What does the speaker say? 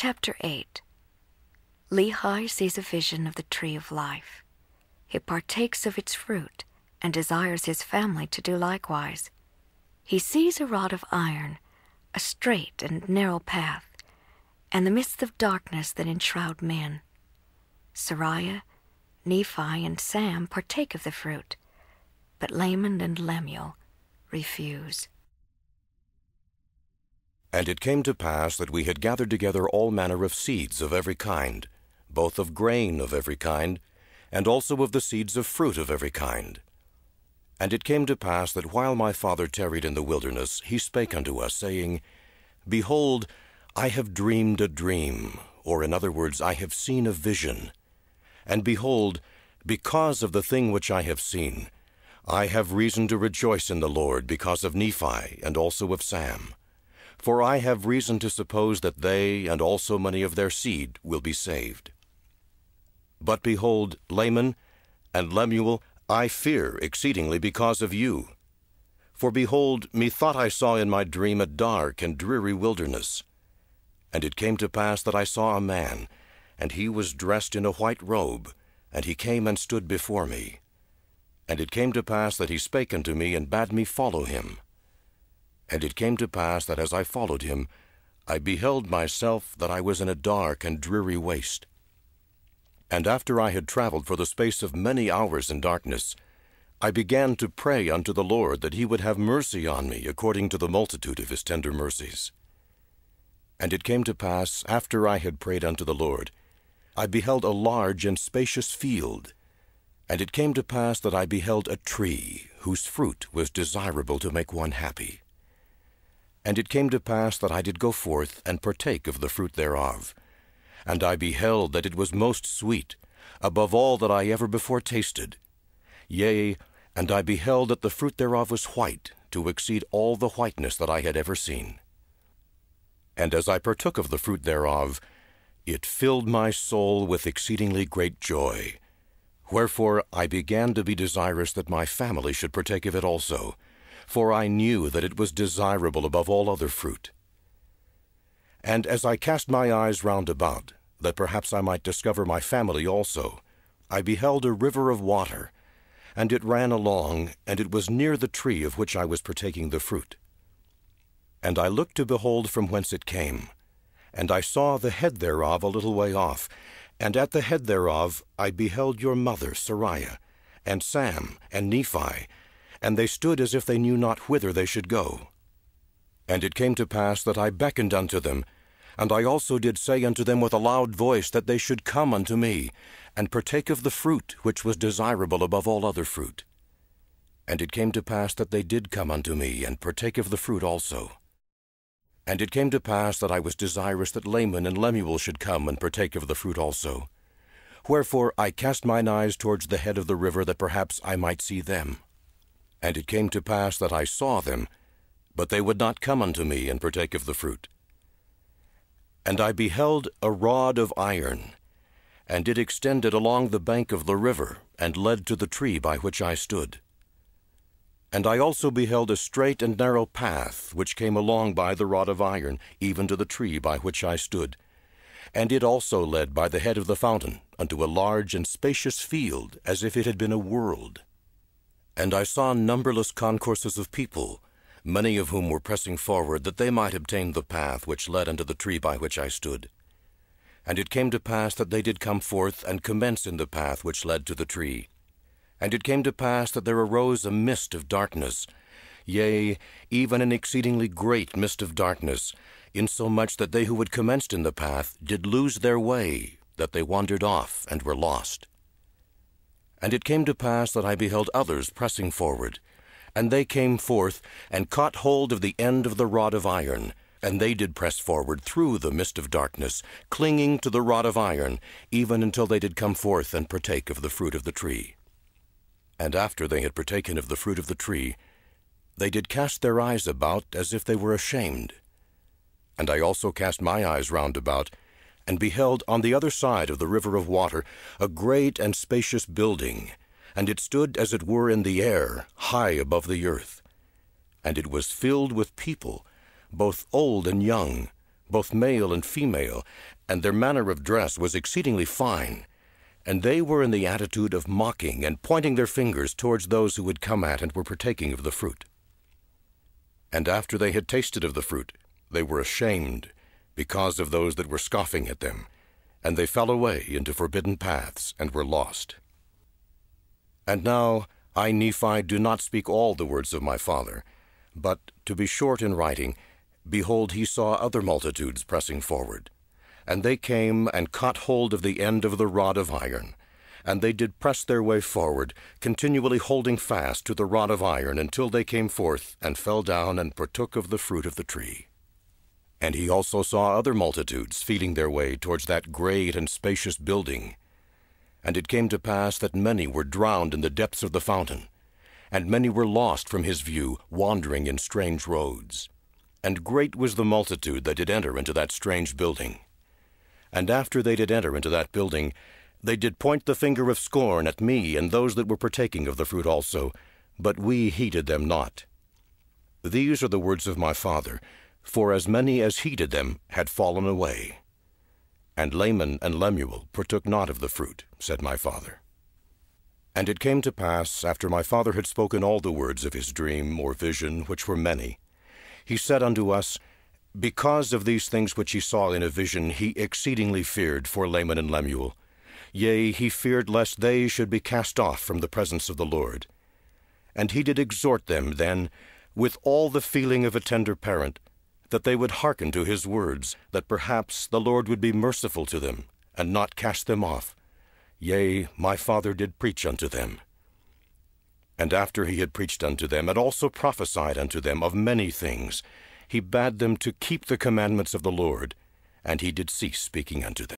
Chapter 8. Lehi sees a vision of the tree of life. He partakes of its fruit and desires his family to do likewise. He sees a rod of iron, a straight and narrow path, and the mists of darkness that enshroud men. Sariah, Nephi, and Sam partake of the fruit, but Laman and Lemuel refuse. And it came to pass that we had gathered together all manner of seeds of every kind, both of grain of every kind, and also of the seeds of fruit of every kind. And it came to pass that while my father tarried in the wilderness, he spake unto us, saying, Behold, I have dreamed a dream, or in other words, I have seen a vision. And behold, because of the thing which I have seen, I have reason to rejoice in the Lord because of Nephi and also of Sam. For I have reason to suppose that they and also many of their seed will be saved. But behold, Laman and Lemuel, I fear exceedingly because of you. For behold, methought I saw in my dream a dark and dreary wilderness. And it came to pass that I saw a man, and he was dressed in a white robe, and he came and stood before me. And it came to pass that he spake unto me and bade me follow him. And it came to pass that as I followed him, I beheld myself that I was in a dark and dreary waste. And after I had traveled for the space of many hours in darkness, I began to pray unto the Lord that he would have mercy on me according to the multitude of his tender mercies. And it came to pass, after I had prayed unto the Lord, I beheld a large and spacious field. And it came to pass that I beheld a tree, whose fruit was desirable to make one happy. And it came to pass that I did go forth and partake of the fruit thereof. And I beheld that it was most sweet, above all that I ever before tasted. Yea, and I beheld that the fruit thereof was white, to exceed all the whiteness that I had ever seen. And as I partook of the fruit thereof, it filled my soul with exceedingly great joy. Wherefore I began to be desirous that my family should partake of it also, for I knew that it was desirable above all other fruit. And as I cast my eyes round about, that perhaps I might discover my family also, I beheld a river of water, and it ran along, and it was near the tree of which I was partaking the fruit. And I looked to behold from whence it came, and I saw the head thereof a little way off, and at the head thereof I beheld your mother Sariah, and Sam, and Nephi, and they stood as if they knew not whither they should go. And it came to pass that I beckoned unto them, and I also did say unto them with a loud voice that they should come unto me, and partake of the fruit which was desirable above all other fruit. And it came to pass that they did come unto me, and partake of the fruit also. And it came to pass that I was desirous that Laman and Lemuel should come and partake of the fruit also. Wherefore I cast mine eyes towards the head of the river, that perhaps I might see them. And it came to pass that I saw them, but they would not come unto me and partake of the fruit. And I beheld a rod of iron, and it extended along the bank of the river, and led to the tree by which I stood. And I also beheld a straight and narrow path, which came along by the rod of iron, even to the tree by which I stood. And it also led by the head of the fountain unto a large and spacious field, as if it had been a world. And I saw numberless concourses of people, many of whom were pressing forward, that they might obtain the path which led unto the tree by which I stood. And it came to pass that they did come forth and commence in the path which led to the tree. And it came to pass that there arose a mist of darkness, yea, even an exceedingly great mist of darkness, insomuch that they who had commenced in the path did lose their way, that they wandered off and were lost. And it came to pass that I beheld others pressing forward, and they came forth, and caught hold of the end of the rod of iron, and they did press forward through the mist of darkness, clinging to the rod of iron, even until they did come forth and partake of the fruit of the tree. And after they had partaken of the fruit of the tree, they did cast their eyes about as if they were ashamed. And I also cast my eyes round about, and beheld on the other side of the river of water a great and spacious building, and it stood as it were in the air, high above the earth. And it was filled with people, both old and young, both male and female, and their manner of dress was exceedingly fine. And they were in the attitude of mocking and pointing their fingers towards those who had come at and were partaking of the fruit. And after they had tasted of the fruit, they were ashamed because of those that were scoffing at them, and they fell away into forbidden paths and were lost. And now I, Nephi, do not speak all the words of my father, but, to be short in writing, behold, he saw other multitudes pressing forward. And they came and caught hold of the end of the rod of iron, and they did press their way forward, continually holding fast to the rod of iron until they came forth and fell down and partook of the fruit of the tree. And he also saw other multitudes feeling their way towards that great and spacious building. And it came to pass that many were drowned in the depths of the fountain, and many were lost from his view, wandering in strange roads. And great was the multitude that did enter into that strange building. And after they did enter into that building, they did point the finger of scorn at me and those that were partaking of the fruit also, but we heeded them not. These are the words of my father, for as many as heeded them had fallen away. And Laman and Lemuel partook not of the fruit, said my father. And it came to pass, after my father had spoken all the words of his dream or vision, which were many, he said unto us, because of these things which he saw in a vision, he exceedingly feared for Laman and Lemuel. Yea, he feared lest they should be cast off from the presence of the Lord. And he did exhort them then, with all the feeling of a tender parent, that they would hearken to his words, that perhaps the Lord would be merciful to them, and not cast them off. Yea, my father did preach unto them. And after he had preached unto them, and also prophesied unto them of many things, he bade them to keep the commandments of the Lord, and he did cease speaking unto them.